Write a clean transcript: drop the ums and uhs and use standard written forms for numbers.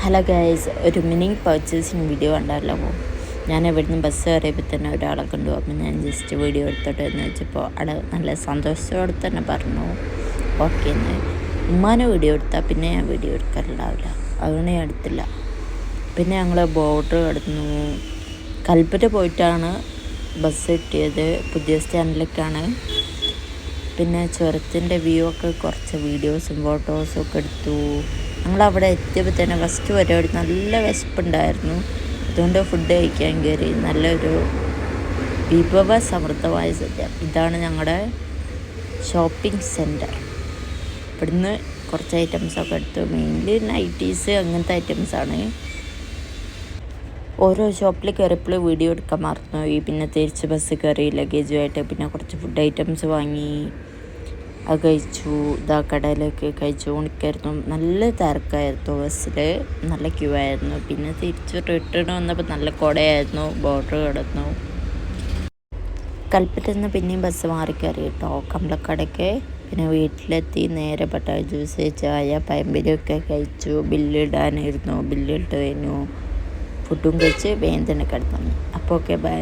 Hello guys, ഒരു mini purchasing video കണ്ടല്ലോ. ഞാൻ ഇവിടുന്ന് ബസ് കയറിയപ്പോൾ തന്നെ ഒരാളെ കണ്ടു. അപ്പം ഞാൻ ജസ്റ്റ് വീഡിയോ എടുത്തോട്ടെ എന്ന് വെച്ചപ്പോൾ ആൾ നല്ല സന്തോഷത്തോടെ തന്നെ പറഞ്ഞു ഓക്കെ എന്ന്. ഉമ്മാനെ വീഡിയോ എടുത്താൽ പിന്നെ ഞാൻ വീഡിയോ എടുക്കാറുണ്ടാവില്ല, അതുകൊണ്ട് ഞാൻ എടുത്തില്ല. പിന്നെ ഞങ്ങൾ ബോർഡർ കടന്നു. കൽപ്പറ്റ പോയിട്ടാണ് ബസ് കിട്ടിയത്, പുതിയ സ്റ്റാൻഡിലേക്കാണ്. പിന്നെ ചുരത്തിൻ്റെ വ്യൂ ഒക്കെ കുറച്ച് വീഡിയോസും ഫോട്ടോസും ഒക്കെ എടുത്തു. ഞങ്ങളവിടെ എത്തിയപ്പോൾ തന്നെ ഫസ്റ്റ് വരെ ഒരു നല്ല വിശപ്പുണ്ടായിരുന്നു, അതുകൊണ്ട് ഫുഡ് കഴിക്കാൻ കയറി. നല്ലൊരു വിഭവ സമൃദ്ധമായ സദ്യ. ഇതാണ് ഞങ്ങളുടെ ഷോപ്പിംഗ് സെൻറ്റർ. ഇവിടുന്ന് കുറച്ച് ഐറ്റംസൊക്കെ എടുത്തു. മെയിൻലി നൈറ്റീസ് അങ്ങനത്തെ ഐറ്റംസാണ്. ഓരോ ഷോപ്പിൽ കയറിയപ്പോൾ വീഡിയോ എടുക്കാൻ മറന്നുപോയി. പിന്നെ തിരിച്ച് ബസ് കയറി ലഗേജുമായിട്ട്. പിന്നെ കുറച്ച് ഫുഡ് ഐറ്റംസ് വാങ്ങി, അത് കഴിച്ചു. കടയിലേക്ക് കഴിച്ചു കൊണ്ടിരിക്കുകയായിരുന്നു. നല്ല തിരക്കായിരുന്നു ബസ്സിൽ, നല്ല ക്യൂ ആയിരുന്നു. പിന്നെ തിരിച്ച് റിട്ടേൺ വന്നപ്പോൾ നല്ല കുടയായിരുന്നു. ബോർഡർ കിടന്നു. കൽപ്പറ്റയിൽ നിന്ന് പിന്നെയും ബസ് മാറി കയറി കേട്ടോ കമ്പളക്കടയ്ക്ക്. പിന്നെ വീട്ടിലെത്തി നേരെ പട്ടായ ജ്യൂസ്, ചായ, പഴംപൊരിയൊക്കെ കഴിച്ചു. ബില്ലിടാനായിരുന്നു, ബില്ലിട്ട് കഴിഞ്ഞു. ഫുഡും കഴിച്ച് വേഗം തന്നെ കിടന്നു. അപ്പോൾ ഓക്കെ, ബൈ.